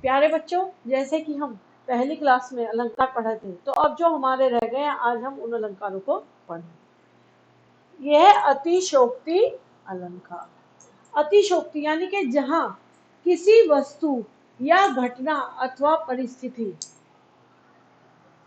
प्यारे बच्चों, जैसे कि हम पहली क्लास में अलंकार पढ़े थे, तो अब जो हमारे रह गए हैं आज हम उन अलंकारों को पढ़ें। यह है अतिशोक्ति अलंकार। अतिशोक्ति यानी कि जहां किसी वस्तु या घटना अथवा परिस्थिति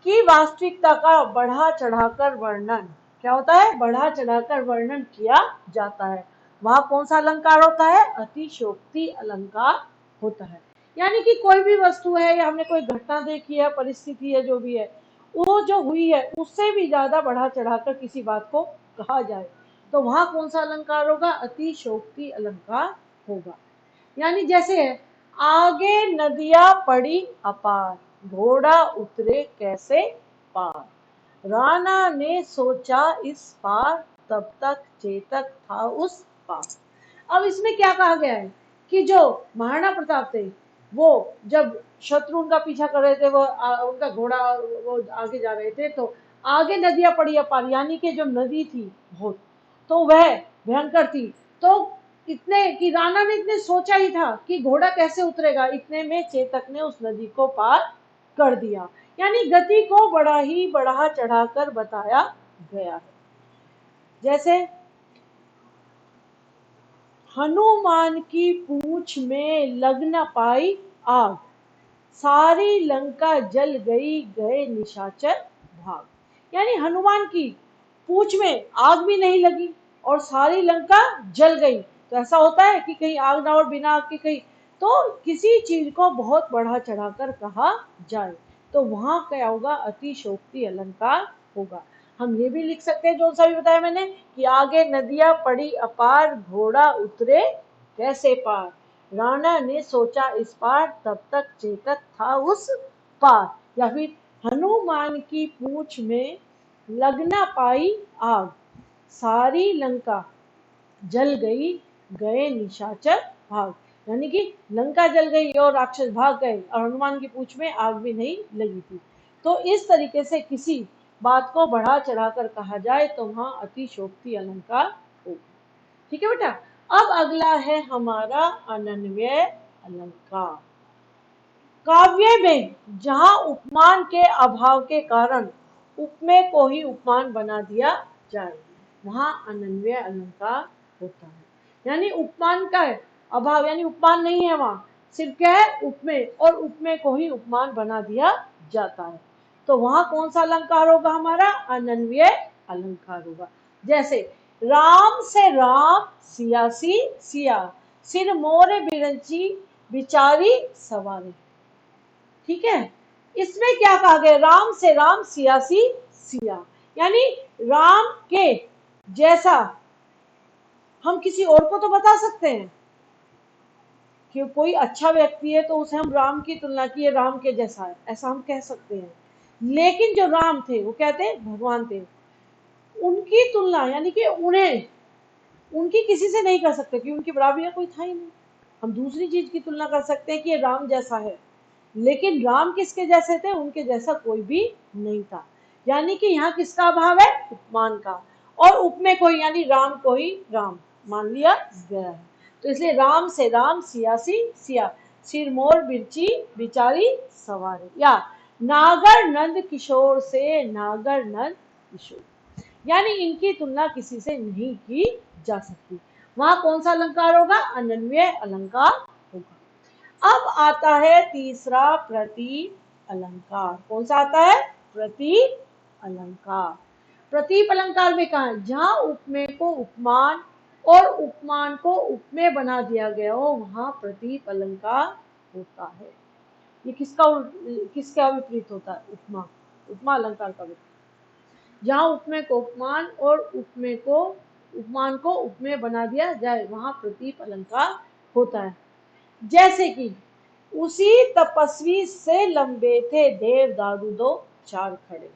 की वास्तविकता का बढ़ा चढ़ाकर वर्णन, क्या होता है, बढ़ा चढ़ाकर वर्णन किया जाता है, वहां कौन सा अलंकार होता है, अतिशोक्ति अलंकार होता है। यानी कि कोई भी वस्तु है या हमने कोई घटना देखी है, परिस्थिति है, जो भी है, वो जो हुई है उससे भी ज्यादा बढ़ा चढ़ाकर किसी बात को कहा जाए तो वहां कौन सा अलंकार होगा, अतिशोक्ति अलंकार होगा। यानी जैसे है, आगे नदियां पड़ी अपार, घोड़ा उतरे कैसे पार, राणा ने सोचा इस पार, तब तक चेतक था उस पार। अब इसमें क्या कहा गया है कि जो महाराणा प्रताप थे वो जब शत्रु उनका पीछा कर रहे थे, वो उनका घोड़ा वो आगे जा रहे थे, तो आगे नदियां पड़ी अपार, यानी कि जो नदी थी बहुत, तो वह भयंकर थी। तो इतने कि राणा ने इतने सोचा ही था कि घोड़ा कैसे उतरेगा, इतने में चेतक ने उस नदी को पार कर दिया। यानी गति को बड़ा ही बढ़ा चढ़ाकर बताया गया है। जैसे हनुमान की पूंछ में लग न पाई आग, सारी लंका जल गई गए निशाचर भाग। यानी हनुमान की पूंछ में आग भी नहीं लगी और सारी लंका जल गई। तो ऐसा होता है कि कहीं आग ना और बिना आग के कहीं, तो किसी चीज को बहुत बढ़ा चढ़ाकर कहा जाए तो वहां क्या होगा, अतिशोक्ति अलंकार होगा। हम ये भी लिख सकते हैं जो सा भी बताया मैंने कि आगे नदियां पड़ी अपार, घोड़ा उतरे कैसे पार, राणा ने सोचा इस पार, तब तक चेतक था उस पार। या फिर हनुमान की पूंछ में लग न पाई आग, सारी लंका जल गई गए निशाचर भाग। यानी कि लंका जल गई और राक्षस भाग गए और हनुमान की पूंछ में आग भी नहीं लगी थी। तो इस तरीके से किसी बात को बढ़ा चढ़ाकर कहा जाए तो वहां अतिशोक्ति अलंकार होगा। ठीक है बेटा। अब अगला है हमारा अनन्वय अलंकार। काव्य में जहां उपमान के अभाव के कारण उपमेय को ही उपमान बना दिया जाए वहां अनन्वय अलंकार होता है। यानी उपमान का अभाव, यानी उपमान नहीं है, वहां सिर्फ क्या है, उपमेय, और उपमेय को ही उपमान बना दिया जाता है। तो वहां कौन सा अलंकार होगा, हमारा अनन्वय अलंकार होगा। जैसे राम से राम सियासी सिया, सिर मोर बिरंची बिचारी सवारी। ठीक है, इसमें क्या कहा गया, राम से राम सियासी सिया, यानी राम के जैसा हम किसी और को तो बता सकते हैं कि कोई अच्छा व्यक्ति है तो उसे हम राम की तुलना की, ये राम के जैसा है, ऐसा हम कह सकते हैं। लेकिन जो राम थे वो क्या थे, भगवान थे, उनकी तुलना यानी कि उन्हें उनकी किसी से नहीं कर सकते क्योंकि उनकी बराबरी कोई था ही नहीं। हम दूसरी चीज की तुलना कर सकते हैं कि ये राम जैसा है, लेकिन राम किसके जैसे थे, उनके जैसा कोई भी नहीं था। यानी कि यहाँ किसका अभाव है, उपमान का, और उपमेय को यानी राम को ही राम मान लिया गया है। तो इसलिए राम से राम सियासी सिया, सिर मोर बिरची बिचारी सवारी, या नागर नंद किशोर से नागर नंद किशोर, यानी इनकी तुलना किसी से नहीं की जा सकती। वहां कौन सा अलंकार होगा, अनन्वय अलंकार होगा। अब आता है तीसरा प्रतीप अलंकार। कौन सा आता है, प्रतीप अलंकार। प्रतीप अलंकार में कहा, जहां उपमेय को उपमान और उपमान को उपमेय बना दिया गया हो वहां प्रतीप अलंकार होता है। ये किसका विपरीत होता है, उपमा, उपमा अलंकार का विपरीत। जहां उपमेय को उपमान और उपमान को उपमेय बना दिया जाए वहां प्रतीप अलंकार होता है। जैसे कि उसी तपस्वी से लंबे थे देव दारू दो चार खड़े,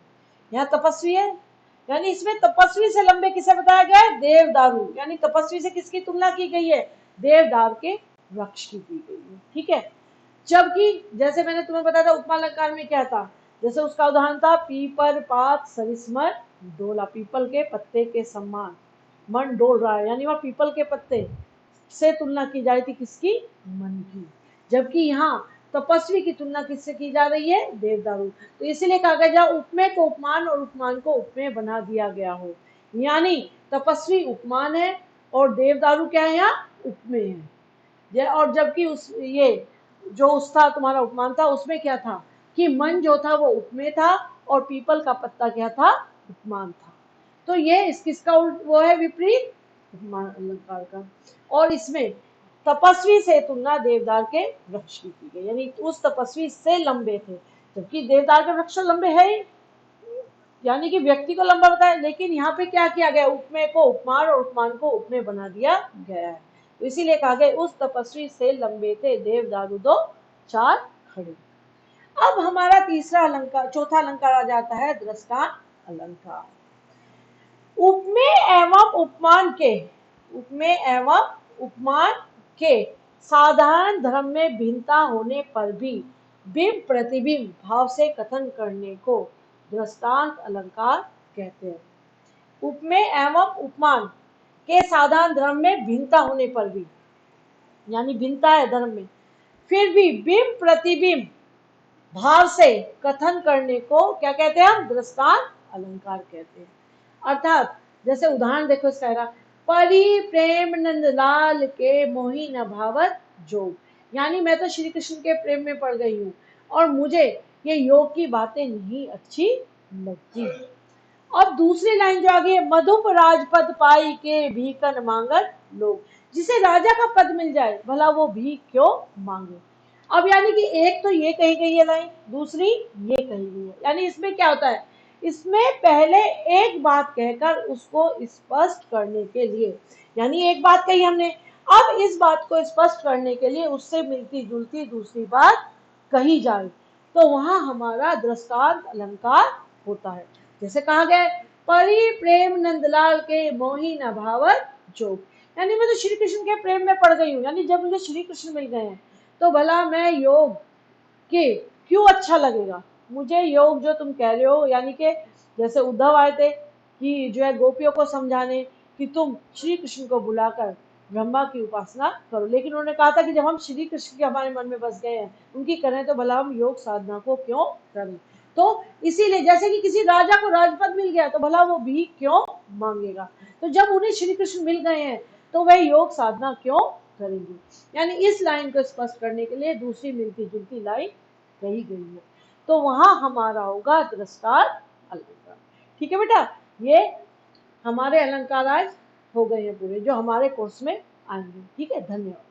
यहाँ तपस्वी है, यानी इसमें तपस्वी से लंबे किसे बताया गया है, देव दारू, यानी तपस्वी से किसकी तुलना की गई है, देवदार के वृक्ष की गई है। ठीक है, जबकि जैसे मैंने तुम्हें बताया था उपमा अलंकार में क्या था, जैसे उसका उदाहरण था पीपर पात सरिस्मर डोला, पीपल के पत्ते के समान मन डोल रहा है, यानी वह पीपल के पत्ते से तुलना की जाती किसकी, मन की। जबकि यहाँ तपस्वी की तुलना किससे की जा रही है? देवदारू। तो इसीलिए कहा गया जहाँ उपमेय को उपमान और उपमान को उपमेय बना दिया गया हो, यानी तपस्वी उपमान है और देवदारू क्या है? यहाँ उपमेय है। और जबकि उस ये जो उस था तुम्हारा उपमान था, उसमें क्या था कि मन जो था वो उपमेय था और पीपल का पत्ता क्या था? उपमान था। तो ये किसका वो है विपरीत? उपमान अलंकार का। और इसमें तपस्वी से तुलना देवदार के वृक्ष की गई, यानी उस तपस्वी से लंबे थे, जबकि देवदार के वृक्ष लंबे है ही, यानी कि व्यक्ति को लंबा बताया। लेकिन यहाँ पे क्या किया गया? उपमेय को उपमान और उपमान को उपमेय बना दिया गया है। तो इसीलिए कहा गया उस तपस्वी से लंबे थे देवदारू दो चार खड़े। अब हमारा तीसरा अलंकार, चौथा अलंकार आ जाता है दृष्टांत अलंकार। उपमेय एवं उपमान के, उपमेय एवं उपमान के साधारण धर्म में भिन्नता होने पर भी बिंब प्रतिबिंब भाव से कथन करने को दृष्टांत अलंकार कहते हैं। उपमेय एवं उपमान के साधारण धर्म में भिन्नता होने पर भी, यानी भिन्नता है धर्म में, फिर भी बिंब प्रतिबिंब भाव से कथन करने को क्या कहते हैं? हम दृष्टांत अलंकार कहते हैं। अर्थात जैसे उदाहरण देखो इसका, परि प्रेम नंदलाल के मोही न भावत जोग, यानी मैं तो श्री कृष्ण के प्रेम में पड़ गई हूँ और मुझे ये योग की बातें नहीं अच्छी लगती। अब दूसरी लाइन जो आ गई है, मधुप राजपद पाई के भीखन मांगत लोग, जिसे राजा का पद मिल जाए भला वो भीख क्यों मांगे। अब यानी कि एक तो ये कही गई है लाइन, दूसरी ये कही गई है, यानी इसमें क्या होता है? इसमें पहले एक बात कहकर उसको स्पष्ट करने के लिए, यानी एक बात कही हमने, अब इस बात को स्पष्ट करने के लिए उससे मिलती जुलती दूसरी बात कही जाए, तो वहां हमारा दृष्टांत अलंकार होता है। जैसे कहा गया परि प्रेम नंदलाल के मोही न भावत जोग, यानी मैं तो श्री कृष्ण के प्रेम में पड़ गई हूँ, यानी जब मुझे श्री कृष्ण मिल गए हैं तो भला मैं योग के क्यों अच्छा लगेगा मुझे योग जो तुम कह रहे हो, यानी कि जैसे उद्धव आए थे कि जो है गोपियों को समझाने कि तुम श्री कृष्ण को बुलाकर ब्रह्मा की उपासना करो, लेकिन उन्होंने कहा था कि जब हम श्री कृष्ण के हमारे मन में बस गए हैं उनकी करें तो भला हम योग साधना को क्यों करें। तो इसीलिए जैसे कि किसी राजा को राजपद मिल गया तो भला वो भीख क्यों मांगेगा, तो जब उन्हें श्री कृष्ण मिल गए हैं तो वह योग साधना क्यों करेंगे। यानी इस लाइन को स्पष्ट करने के लिए दूसरी मिलती जुलती लाइन कही गई है, तो वहां हमारा होगा दृष्टांत अलंकार। ठीक है बेटा, ये हमारे अलंकार आज हो गए हैं पूरे जो हमारे कोर्स में आएंगे। ठीक है, धन्यवाद।